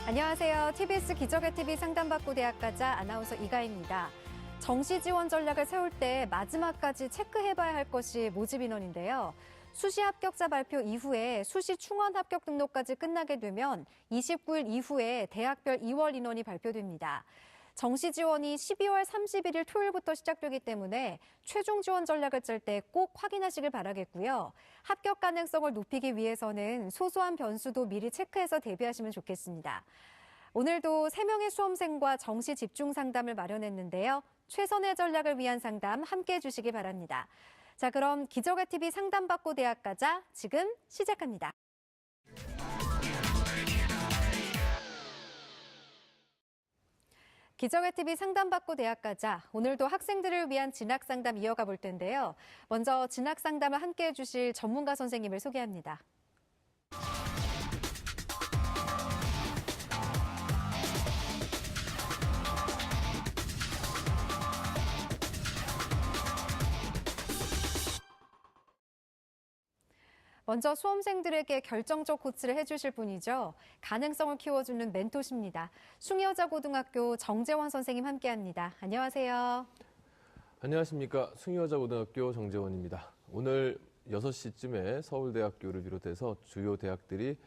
안녕하세요. TBS 기적의 TV 상담받고 대학가자 아나운서 이가입니다. 정시 지원 전략을 세울 때 마지막까지 체크해봐야 할 것이 모집 인원인데요. 수시 합격자 발표 이후에 수시 충원 합격 등록까지 끝나게 되면 29일 이후에 대학별 2월 인원이 발표됩니다. 정시 지원이 12월 31일 토요일부터 시작되기 때문에 최종 지원 전략을 짤 때 꼭 확인하시길 바라겠고요. 합격 가능성을 높이기 위해서는 소소한 변수도 미리 체크해서 대비하시면 좋겠습니다. 오늘도 3명의 수험생과 정시 집중 상담을 마련했는데요. 최선의 전략을 위한 상담 함께 해주시기 바랍니다. 자, 그럼 기적의 TV 상담받고 대학가자 지금 시작합니다. 기적의 TV 상담받고 대학가자, 오늘도 학생들을 위한 진학상담 이어가 볼 텐데요. 먼저 진학상담을 함께 해주실 전문가 선생님을 소개합니다. 먼저 수험생들에게 결정적 코치를 해주실 분이죠. 가능성을 키워주는 멘토십니다. 숭의여자고등학교 정재원 선생님 함께합니다. 안녕하세요. 안녕하십니까. 숭의여자고등학교 정재원입니다. 오늘 6시쯤에 서울대학교를 비롯해서 주요 대학들이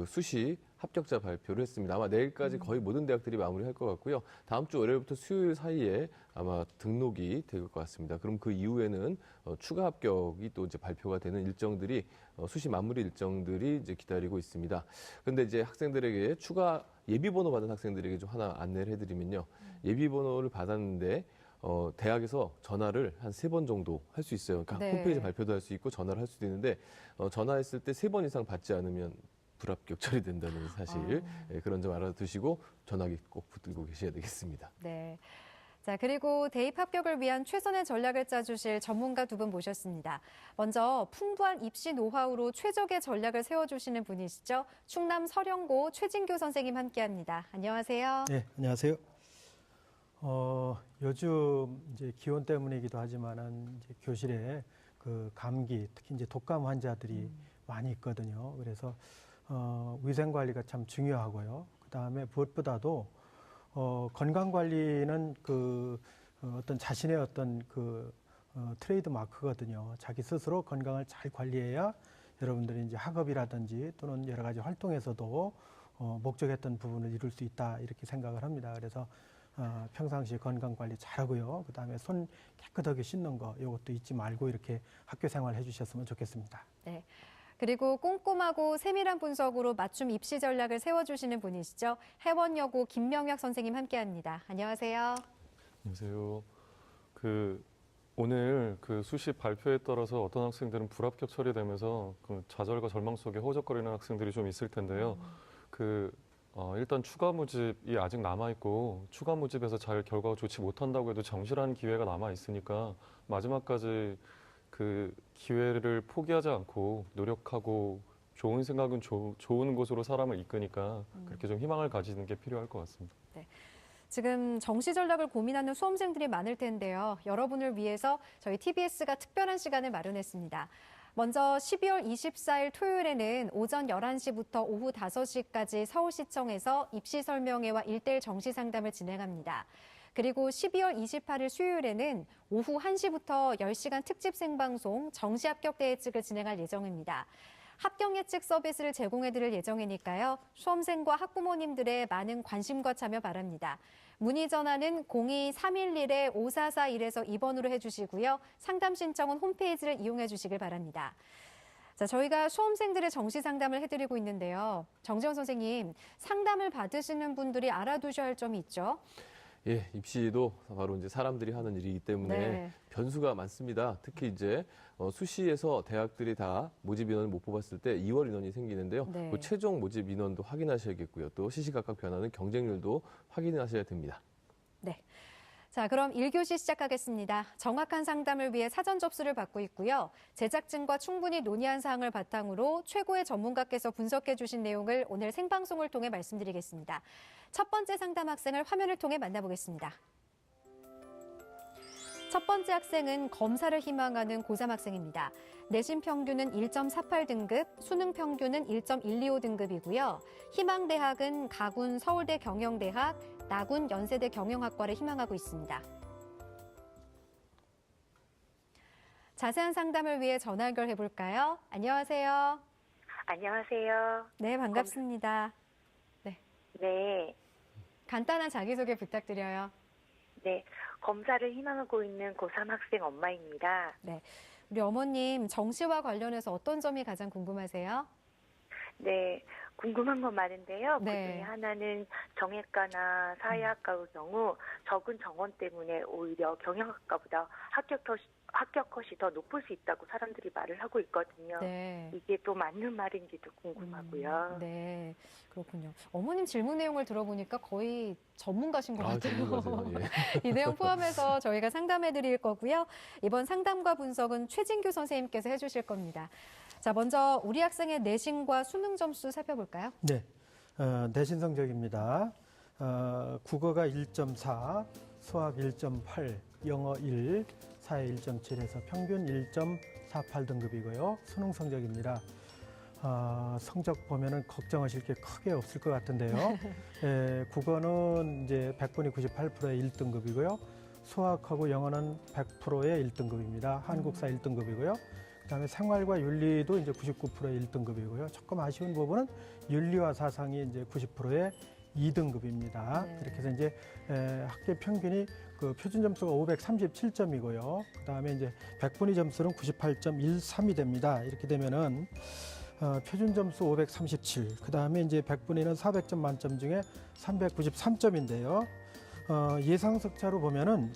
수시 합격자 발표를 했습니다. 아마 내일까지 거의 모든 대학들이 마무리할 것 같고요. 다음 주 월요일부터 수요일 사이에 아마 등록이 될 것 같습니다. 그럼 그 이후에는 추가 합격이 또 이제 발표가 되는 일정들이 수시 마무리 일정들이 이제 기다리고 있습니다. 그런데 이제 학생들에게 추가 예비번호 받은 학생들에게 좀 하나 안내를 해드리면요. 예비번호를 받았는데 대학에서 전화를 한 3번 정도 할 수 있어요. 그러니까 네. 홈페이지 발표도 할 수 있고 전화를 할 수도 있는데 전화했을 때 3번 이상 받지 않으면 불합격 처리된다는 사실 그런 점 알아두시고 전화기 꼭 붙들고 계셔야 되겠습니다. 네. 자, 그리고 대입 합격을 위한 최선의 전략을 짜주실 전문가 두 분 모셨습니다. 먼저 풍부한 입시 노하우로 최적의 전략을 세워주시는 분이시죠. 충남 서령고 최진교 선생님 함께합니다. 안녕하세요. 네, 안녕하세요. 요즘 이제 기온 때문이기도 하지만은 이제 교실에 그 감기, 특히 이제 독감 환자들이 많이 있거든요. 그래서 위생 관리가 참 중요하고요. 그 다음에 무엇보다도 건강 관리는 어떤 자신의 어떤 트레이드 마크거든요. 자기 스스로 건강을 잘 관리해야 여러분들이 이제 학업이라든지 또는 여러 가지 활동에서도 목적했던 부분을 이룰 수 있다 이렇게 생각을 합니다. 그래서 평상시에 건강 관리 잘하고요. 그 다음에 손 깨끗하게 씻는 거 이것도 잊지 말고 이렇게 학교 생활 해주셨으면 좋겠습니다. 네. 그리고 꼼꼼하고 세밀한 분석으로 맞춤 입시 전략을 세워주시는 분이시죠. 해원여고 김명혁 선생님 함께합니다. 안녕하세요. 안녕하세요. 오늘 수시 발표에 따라서 어떤 학생들은 불합격 처리되면서 좌절과 절망 속에 허우적거리는 학생들이 좀 있을 텐데요. 일단 추가 모집이 아직 남아있고 추가 모집에서 잘 결과가 좋지 못한다고 해도 정실한 기회가 남아있으니까 마지막까지 그 기회를 포기하지 않고 노력하고 좋은 생각은 좋은 곳으로 사람을 이끄니까 그렇게 좀 희망을 가지는 게 필요할 것 같습니다. 네. 지금 정시 전략을 고민하는 수험생들이 많을 텐데요. 여러분을 위해서 저희 TBS가 특별한 시간을 마련했습니다. 먼저 12월 24일 토요일에는 오전 11시부터 오후 5시까지 서울시청에서 입시 설명회와 1:1 정시 상담을 진행합니다. 그리고 12월 28일 수요일에는 오후 1시부터 10시간 특집 생방송 정시 합격 대회측을 진행할 예정입니다. 합격 예측 서비스를 제공해드릴 예정이니까요. 수험생과 학부모님들의 많은 관심과 참여 바랍니다. 문의 전화는 02-311-5441에서 2번으로 해주시고요. 상담 신청은 홈페이지를 이용해 주시길 바랍니다. 자, 저희가 수험생들의 정시 상담을 해드리고 있는데요. 정재원 선생님, 상담을 받으시는 분들이 알아두셔야 할 점이 있죠? 예, 입시도 바로 이제 사람들이 하는 일이기 때문에 네. 변수가 많습니다. 특히 이제 수시에서 대학들이 다 모집 인원을 못 뽑았을 때 2월 인원이 생기는데요. 네. 그 최종 모집 인원도 확인하셔야겠고요. 또 시시각각 변하는 경쟁률도 확인하셔야 됩니다. 네. 자, 그럼 1교시 시작하겠습니다. 정확한 상담을 위해 사전 접수를 받고 있고요. 제작진과 충분히 논의한 사항을 바탕으로 최고의 전문가께서 분석해 주신 내용을 오늘 생방송을 통해 말씀드리겠습니다. 첫 번째 상담 학생을 화면을 통해 만나보겠습니다. 첫 번째 학생은 검사를 희망하는 고3 학생입니다. 내신 평균은 1.48등급, 수능 평균은 1.125등급이고요. 희망 대학은 가군 서울대 경영대학, 나군 연세대 경영학과를 희망하고 있습니다. 자세한 상담을 위해 전화 연결해 볼까요? 안녕하세요. 안녕하세요. 네, 반갑습니다. 네, 간단한 자기소개 부탁드려요. 네. 검사를 희망하고 있는 고3 학생 엄마입니다. 우리 어머님 정시와 관련해서 어떤 점이 가장 궁금하세요? 네, 궁금한 건 많은데요. 네. 그중에 하나는 정외과나 사회학과의 경우 적은 정원 때문에 오히려 경영학과보다 합격 컷이 더 높을 수 있다고 사람들이 말을 하고 있거든요. 네. 이게 또 맞는 말인지도 궁금하고요. 네, 그렇군요. 어머님 질문 내용을 들어보니까 거의 전문가신 것 같아요. 전문가세요. 예. 이 내용 포함해서 저희가 상담해 드릴 거고요. 이번 상담과 분석은 최진규 선생님께서 해주실 겁니다. 자, 먼저 우리 학생의 내신과 수능 점수 살펴볼까요? 네, 내신 성적입니다. 국어가 1.4, 수학 1.8, 영어 1, 사회 1.7에서 평균 1.48등급이고요. 수능 성적입니다. 성적 보면은 걱정하실 게 크게 없을 것 같은데요. 국어는 이제 100분이 98%의 1등급이고요. 수학하고 영어는 100%의 1등급입니다. 한국사 1등급이고요. 그다음에 생활과 윤리도 이제 99%의 1등급이고요. 조금 아쉬운 부분은 윤리와 사상이 이제 90%의 2등급입니다. 네. 이렇게 해서 이제 학교 평균이 그 표준 점수가 537점이고요. 그다음에 이제 100분위 점수는 98.13이 됩니다. 이렇게 되면은 표준 점수 537, 그다음에 이제 100분위는 400점 만점 중에 393점인데요. 예상 석차로 보면은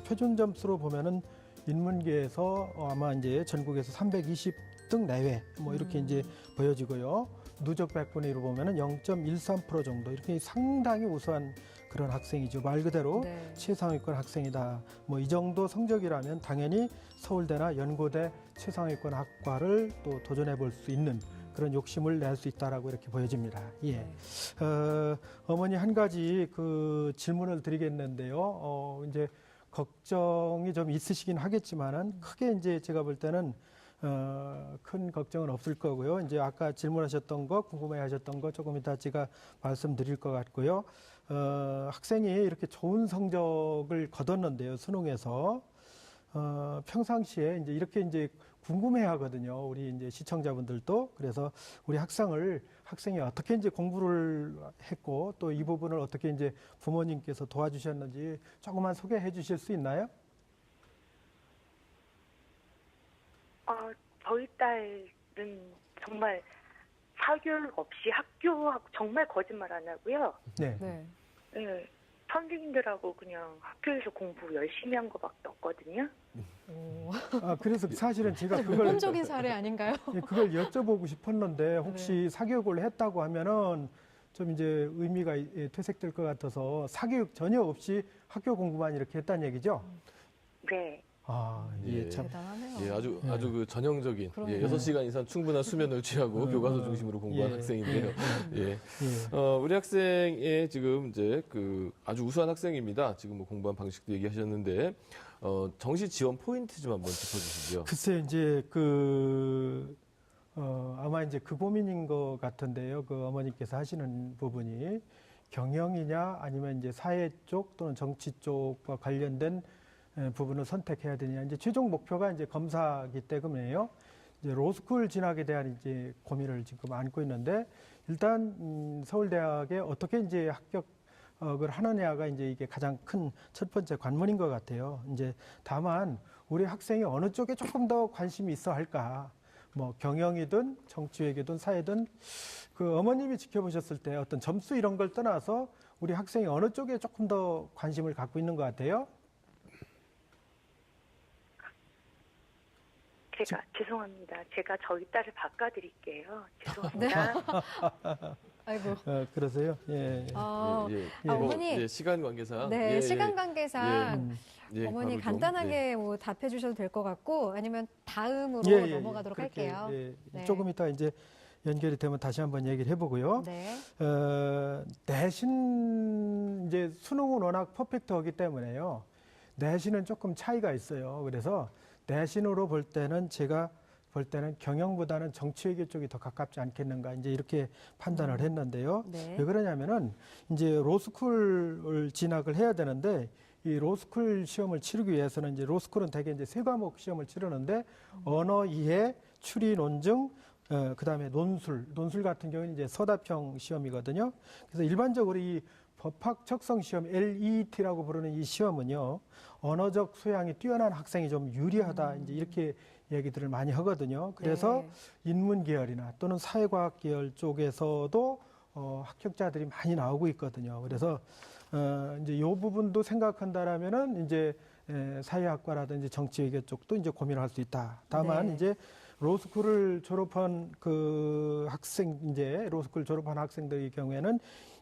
표준 점수로 보면은 인문계에서 아마 이제 전국에서 320등 내외 뭐 이렇게 이제 보여지고요. 누적 100분위로 보면은 0.13% 정도 이렇게 상당히 우수한 그런 학생이죠. 말 그대로 네. 최상위권 학생이다. 뭐 이 정도 성적이라면 당연히 서울대나 연고대 최상위권 학과를 또 도전해 볼 수 있는 그런 욕심을 낼 수 있다라고 이렇게 보여집니다. 예. 네. 어머니 한 가지 그 질문을 드리겠는데요. 이제 걱정이 좀 있으시긴 하겠지만은 크게 이제 제가 볼 때는 큰 걱정은 없을 거고요. 이제 아까 질문하셨던 거, 궁금해하셨던 거 조금 이따 제가 말씀드릴 것 같고요. 학생이 이렇게 좋은 성적을 거뒀는데요, 수능에서 평상시에 이제 이렇게 이제 궁금해하거든요. 우리 이제 시청자분들도. 그래서 우리 학생이 어떻게 이제 공부를 했고 또 이 부분을 어떻게 이제 부모님께서 도와주셨는지 조금만 소개해 주실 수 있나요? 저희 딸은 정말 사교육 없이 학교하고 정말 거짓말 안 하고요. 네. 네. 네, 선생님들하고 그냥 학교에서 공부 열심히 한 거밖에 없거든요. 오, 그래서 사실은 제가 그걸 모범적인 사례 아닌가요? 예, 그걸 여쭤보고 싶었는데 혹시 사교육을 했다고 하면은 좀 이제 의미가 퇴색될 것 같아서 사교육 전혀 없이 학교 공부만 이렇게 했다는 얘기죠? 네. 예, 예. 참. 대단하네요. 예, 아주 그 전형적인 그러네요. 6시간 이상 충분한 수면을 취하고 교과서 중심으로 공부한 예. 학생인데요. 예. 예. 우리 학생의 지금 이제 그 아주 우수한 학생입니다. 지금 뭐 공부한 방식도 얘기하셨는데 정시 지원 포인트 좀 한번 짚어주시죠. 글쎄 이제 아마 이제 그 고민인 것 같은데요. 그 어머니께서 하시는 부분이 경영이냐 아니면 이제 사회 쪽 또는 정치 쪽과 관련된 부분을 선택해야 되냐. 이제 최종 목표가 이제 검사기 때문에요. 이제 로스쿨 진학에 대한 이제 고민을 지금 안고 있는데 일단 서울대학에 어떻게 이제 합격을 하느냐가 이제 이게 가장 큰 첫 번째 관문인 것 같아요. 이제 다만 우리 학생이 어느 쪽에 조금 더 관심이 있어 할까. 뭐 경영이든 정치외교든 사회든 그 어머님이 지켜보셨을 때 어떤 점수 이런 걸 떠나서 우리 학생이 어느 쪽에 조금 더 관심을 갖고 있는 것 같아요. 죄송합니다. 제가 저희 딸을 바꿔드릴게요. 죄송합니다. 아이고. 그러세요? 예. 어머니. 예, 시간 관계상. 네, 예, 시간 관계상 예, 어머니 바로 좀, 간단하게 뭐 답해 주셔도 될 것 같고 아니면 다음으로 넘어가도록 그렇게, 할게요. 네. 조금 이따 이제 연결이 되면 다시 한번 얘기를 해보고요. 네. 내신 이제 수능은 워낙 퍼펙트하기 때문에요. 내신은 조금 차이가 있어요. 그래서 내신으로 볼 때는 제가 볼 때는 경영보다는 정치외교 쪽이 더 가깝지 않겠는가 이제 이렇게 판단을 했는데요. 네. 왜 그러냐면은 이제 로스쿨을 진학을 해야 되는데 이 로스쿨 시험을 치르기 위해서는 이제 로스쿨은 대개 이제 세 과목 시험을 치르는데 언어 이해, 추리 논증, 그다음에 논술 같은 경우는 이제 서답형 시험이거든요. 그래서 일반적으로 이 법학 적성 시험 LET라고 부르는 이 시험은요. 언어적 소양이 뛰어난 학생이 좀 유리하다 이제 이렇게 얘기들을 많이 하거든요. 그래서 네. 인문 계열이나 또는 사회과학 계열 쪽에서도 합격자들이 많이 나오고 있거든요. 그래서 이제 이 부분도 생각한다라면은 이제 사회학과라든지 정치외교 쪽도 이제 고민을 할 수 있다. 다만 네. 이제 로스쿨을 졸업한 그 학생 이제 로스쿨 졸업한 학생들의 경우에는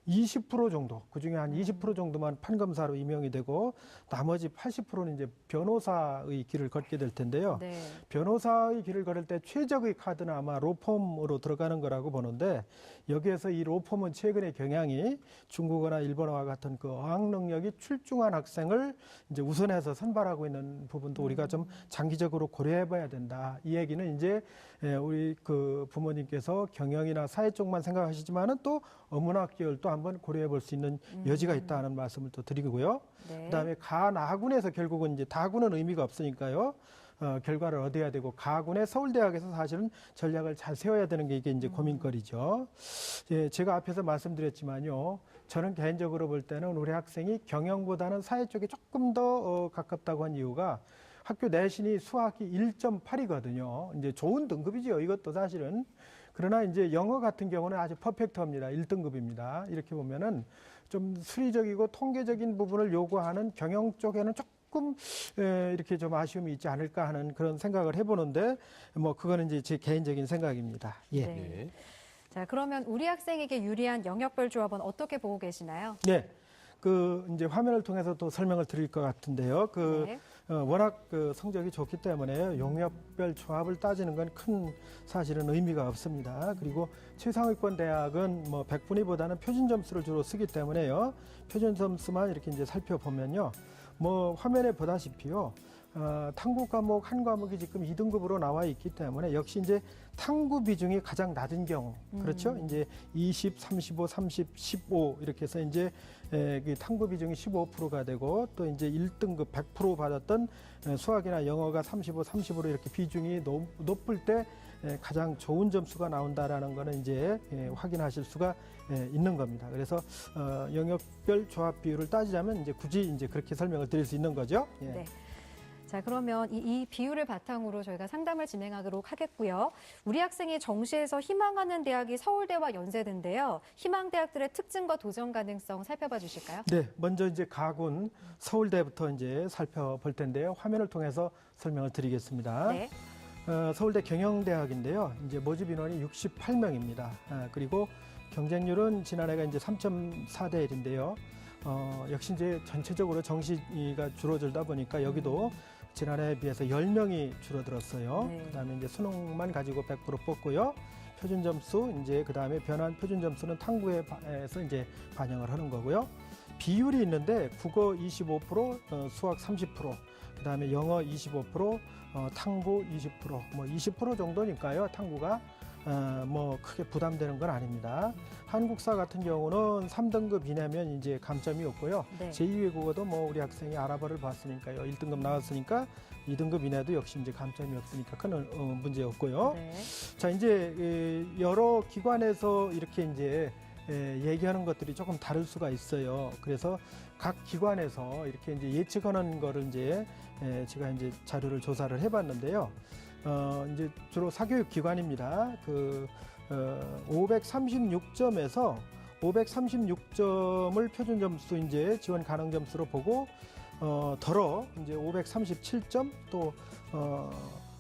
20% 정도, 그중에 한 20% 정도만 판검사로 임용이 되고 나머지 80%는 이제 변호사의 길을 걷게 될 텐데요. 네. 변호사의 길을 걸을 때 최적의 카드는 아마 로펌으로 들어가는 거라고 보는데 여기에서 이 로펌은 최근의 경향이 중국어나 일본어와 같은 그 어학 능력이 출중한 학생을 이제 우선해서 선발하고 있는 부분도 우리가 좀 장기적으로 고려해 봐야 된다. 이 얘기는 이제 우리 그 부모님께서 경영이나 사회 쪽만 생각하시지만은 또 어문학 계열도 한번 고려해 볼 수 있는 여지가 있다는 말씀을 또 드리고요. 네. 그다음에 가나군에서 결국은 이제 다군은 의미가 없으니까요. 결과를 얻어야 되고 가군의 서울대학에서 사실은 전략을 잘 세워야 되는 게 이게 이제 고민거리죠. 예, 제가 앞에서 말씀드렸지만요. 저는 개인적으로 볼 때는 우리 학생이 경영보다는 사회 쪽에 조금 더 가깝다고 한 이유가 학교 내신이 수학이 1.8이거든요. 이제 좋은 등급이죠. 이것도 사실은. 그러나 이제 영어 같은 경우는 아주 퍼펙트합니다. 1등급입니다. 이렇게 보면은 좀 수리적이고 통계적인 부분을 요구하는 경영 쪽에는 조금 이렇게 좀 아쉬움이 있지 않을까 하는 그런 생각을 해보는데 뭐 그거는 이제 제 개인적인 생각입니다. 예. 네. 예. 자, 그러면 우리 학생에게 유리한 영역별 조합은 어떻게 보고 계시나요? 네. 그 이제 화면을 통해서 또 설명을 드릴 것 같은데요. 네. 워낙 그 성적이 좋기 때문에 용역별 조합을 따지는 건 큰 사실은 의미가 없습니다. 그리고 최상위권 대학은 뭐 100분위보다는 표준 점수를 주로 쓰기 때문에요. 표준 점수만 이렇게 이제 살펴보면요. 뭐 화면에 보다시피요. 탐구 과목 한 과목이 지금 2등급으로 나와 있기 때문에 역시 이제 탐구 비중이 가장 낮은 경우 그렇죠? 이제 20, 35, 30, 15 이렇게 해서 이제 그 탐구 비중이 15%가 되고 또 이제 1등급 100% 받았던 수학이나 영어가 35, 30으로 이렇게 비중이 높을 때 가장 좋은 점수가 나온다라는 거는 이제 확인하실 수가 있는 겁니다. 그래서 영역별 조합 비율을 따지자면 이제 굳이 이제 그렇게 설명을 드릴 수 있는 거죠. 예. 네. 자, 그러면 이 비율을 바탕으로 저희가 상담을 진행하도록 하겠고요. 우리 학생이 정시에서 희망하는 대학이 서울대와 연세대인데요. 희망대학들의 특징과 도전 가능성 살펴봐 주실까요? 네, 먼저 이제 가군 서울대부터 이제 살펴볼 텐데요. 화면을 통해서 설명을 드리겠습니다. 네. 서울대 경영대학인데요. 이제 모집 인원이 68명입니다. 그리고 경쟁률은 지난해가 이제 3.4대 1인데요. 역시 이제 전체적으로 정시가 줄어들다 보니까 여기도 지난해에 비해서 10명이 줄어들었어요. 네. 그다음에 이제 수능만 가지고 100% 뽑고요. 표준 점수 이제 그다음에 변환 표준 점수는 탐구에서 이제 반영을 하는 거고요. 비율이 있는데 국어 25%, 수학 30%, 그다음에 영어 25%, 탐구 20%, 뭐 20% 정도니까요. 탐구가 뭐 크게 부담되는 건 아닙니다. 한국사 같은 경우는 3등급 이내면 이제 감점이 없고요. 네. 제2외국어도 뭐 우리 학생이 아랍어를 봤으니까요. 1등급 나왔으니까 2등급 이내도 역시 이제 감점이 없으니까 큰 문제 없고요. 네. 자, 이제 여러 기관에서 이렇게 이제 얘기하는 것들이 조금 다를 수가 있어요. 그래서 각 기관에서 이렇게 이제 예측하는 거를 이제 제가 이제 자료를 조사를 해봤는데요. 이제 주로 사교육 기관입니다. 536점에서 536점을 표준 점수 이제 지원 가능 점수로 보고 더러 이제 537점 또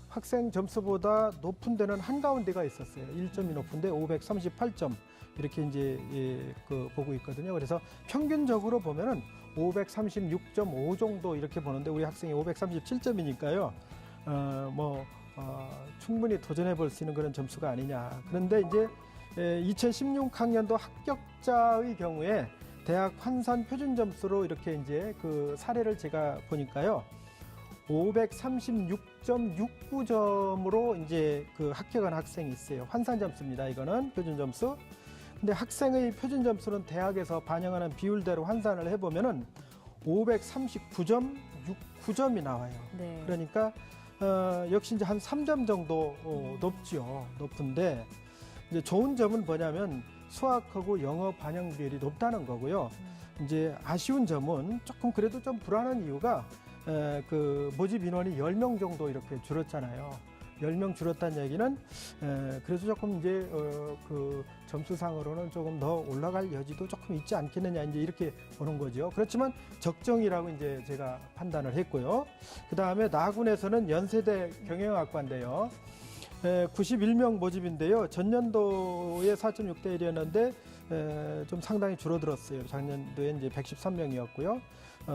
학생 점수보다 높은 데는 한가운데가 있었어요. 1점이 높은데 538점 이렇게 이제 보고 있거든요. 그래서 평균적으로 보면은 536.5 정도 이렇게 보는데 우리 학생이 537점이니까요. 충분히 도전해 볼 수 있는 그런 점수가 아니냐. 그런데 이제 2016학년도 합격자의 경우에 대학 환산 표준 점수로 이렇게 이제 그 사례를 제가 보니까요. 536.69점으로 이제 그 합격한 학생이 있어요. 환산 점수입니다. 이거는 표준 점수. 근데 학생의 표준 점수는 대학에서 반영하는 비율대로 환산을 해보면은 539.69점이 나와요. 네. 그러니까 역시 이제 한 3점 정도 높죠. 높은데 이제 좋은 점은 뭐냐면 수학하고 영어 반영 비율이 높다는 거고요. 이제 아쉬운 점은 조금 그래도 좀 불안한 이유가 그 모집 인원이 10명 정도 이렇게 줄었잖아요. 10명 줄었다는 얘기는 그래서 조금 이제 그 점수상으로는 조금 더 올라갈 여지도 조금 있지 않겠느냐 이제 이렇게 보는 거죠. 그렇지만 적정이라고 이제 제가 판단을 했고요. 그 다음에 나군에서는 연세대 경영학과인데요. 91명 모집인데요. 전년도에 4.6대 1이었는데 좀 상당히 줄어들었어요. 작년도에 이제 113명이었고요.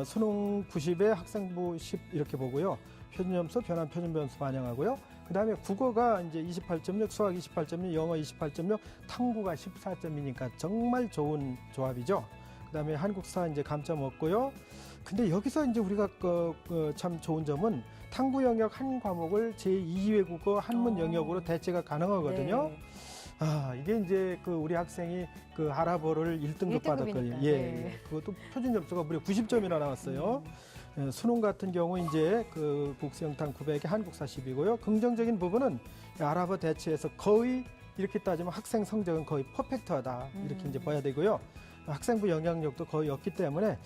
수능 90에 학생부 10 이렇게 보고요. 표준점수, 변환 표준점수 반영하고요. 그 다음에 국어가 이제 28.6, 수학 28.6, 영어 28.6, 탐구가 14점이니까 정말 좋은 조합이죠. 그 다음에 한국사 이제 감점 없고요. 근데 여기서 이제 우리가 참 좋은 점은 탐구 영역 한 과목을 제2외국어 한문 영역으로 대체가 가능하거든요. 네. 아, 이게 이제 그 우리 학생이 그 아랍어를 1등급 받았거든요. 네. 예. 그것도 표준 점수가 무려 90점이나 나왔어요. 수능 같은 경우 이제 그 국수영탕 900에 한국사 10이고요. 긍정적인 부분은 아랍어 대체에서 거의 이렇게 따지면 학생 성적은 거의 퍼펙트하다. 이렇게 이제 봐야 되고요. 학생부 영향력도 거의 없기 때문에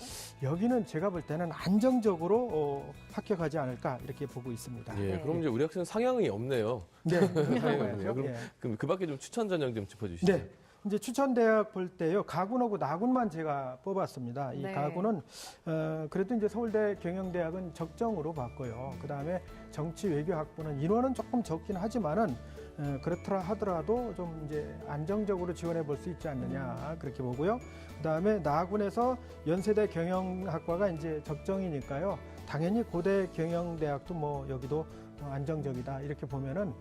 여기는 제가 볼 때는 안정적으로 합격하지 않을까 이렇게 보고 있습니다. 예, 네. 그럼 이제 우리 학생은 상향이 없네요. 네. 상향이 없네요. 그럼 예. 그 밖에 좀 추천 전형 좀 짚어주시죠. 네. 이제 추천 대학 볼 때요. 가군하고 나군만 제가 뽑았습니다. 이 네. 가군은 그래도 이제 서울대 경영대학은 적정으로 봤고요. 그다음에 정치 외교학부는 인원은 조금 적긴 하지만은 그렇더라 하더라도 좀 이제 안정적으로 지원해 볼 수 있지 않느냐 그렇게 보고요. 그다음에 나군에서 연세대 경영학과가 이제 적정이니까요. 당연히 고대 경영대학도 뭐 여기도 안정적이다 이렇게 보면은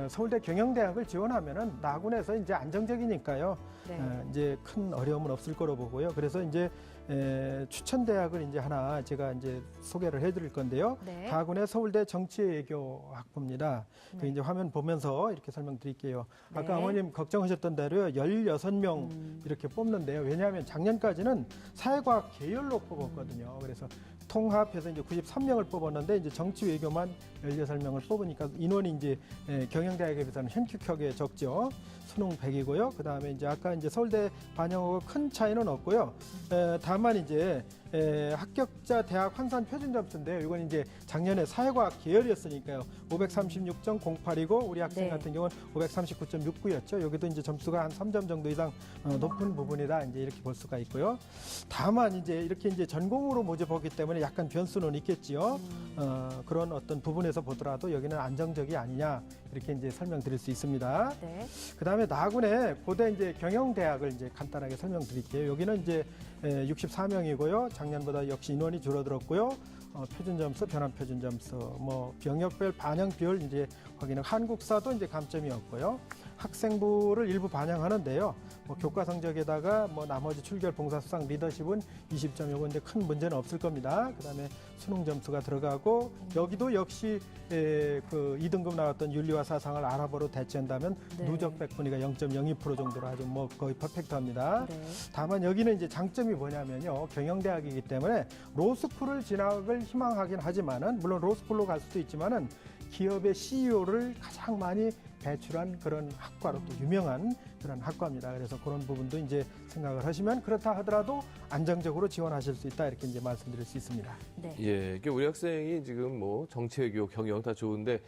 서울대 경영대학을 지원하면은 나군에서 이제 안정적이니까요. 네. 이제 큰 어려움은 없을 거로 보고요. 그래서 이제 추천 대학을 이제 하나 제가 이제 소개를 해드릴 건데요. 네. 가군의 서울대 정치외교학부입니다. 그 네. 이제 화면 보면서 이렇게 설명드릴게요. 네. 아까 어머님 걱정하셨던 대로요. 16명 이렇게 뽑는데요. 왜냐하면 작년까지는 사회과학 계열로 뽑았거든요. 그래서 통합해서 이제 93명을 뽑았는데 이제 정치 외교만 16명을 뽑으니까 인원이 이제 경영대학에 비해서는 현격하게 적죠. 수능 100이고요. 그 다음에 이제 아까 이제 서울대 반영하고 큰 차이는 없고요. 다만 이제 합격자 대학 환산 표준 점수인데요. 이건 이제 작년에 사회과학 계열이었으니까요. 536.08이고 우리 학생 네. 같은 경우는 539.69였죠. 여기도 이제 점수가 한 3점 정도 이상 높은 부분이다. 이제 이렇게 볼 수가 있고요. 다만 이제 이렇게 이제 전공으로 모집하기 때문에 약간 변수는 있겠지요. 그런 어떤 부분에서 보더라도 여기는 안정적이 아니냐 이렇게 이제 설명드릴 수 있습니다. 네. 그다음에 나군의 고대 이제 경영대학을 이제 간단하게 설명드릴게요. 여기는 이제 64명이고요. 작년보다 역시 인원이 줄어들었고요. 표준 점수, 변환 표준 점수, 뭐 병역별 반영 비율 이제 확인은 한국사도 이제 감점이었고요. 학생부를 일부 반영하는데요. 뭐 교과 성적에다가 뭐 나머지 출결 봉사 수상 리더십은 20점 요건 이제 큰 문제는 없을 겁니다. 그다음에 수능 점수가 들어가고 여기도 역시 그 2등급 나왔던 윤리와 사상을 아랍어로 대체한다면 네. 누적 백분위가 0.02% 정도로 아주 뭐 거의 퍼펙트합니다. 네. 다만 여기는 이제 장점이 뭐냐면요. 경영대학이기 때문에 로스쿨을 진학을 희망하긴 하지만은 물론 로스쿨로 갈 수도 있지만은 기업의 CEO를 가장 많이 배출한 그런 학과로 또 유명한 그런 학과입니다. 그래서 그런 부분도 이제 생각을 하시면 그렇다 하더라도 안정적으로 지원하실 수 있다 이렇게 이제 말씀드릴 수 있습니다. 네. 예, 이게 우리 학생이 지금 뭐 정치외교, 경영 다 좋은데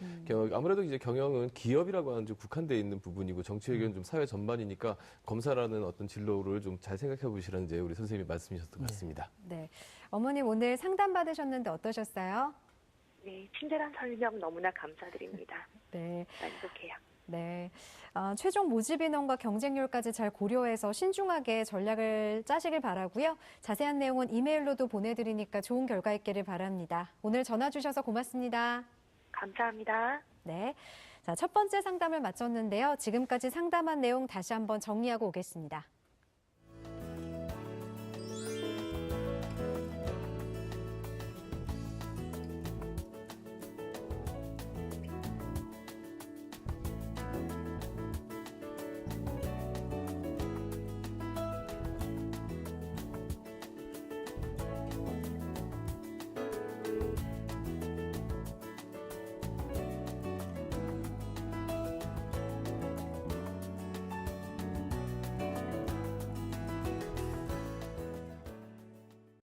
아무래도 이제 경영은 기업이라고 하는 좀 국한돼 있는 부분이고 정치외교는 좀 사회 전반이니까 검사라는 어떤 진로를 좀 잘 생각해 보시라는 이제 우리 선생님이 말씀이셨던 것 같습니다. 네. 어머님 오늘 상담 받으셨는데 어떠셨어요? 네, 친절한 설명 너무나 감사드립니다. 네. 만족해요. 네. 최종 모집 인원과 경쟁률까지 잘 고려해서 신중하게 전략을 짜시길 바라고요. 자세한 내용은 이메일로도 보내드리니까 좋은 결과 있기를 바랍니다. 오늘 전화 주셔서 고맙습니다. 감사합니다. 네. 자, 첫 번째 상담을 마쳤는데요. 지금까지 상담한 내용 다시 한번 정리하고 오겠습니다.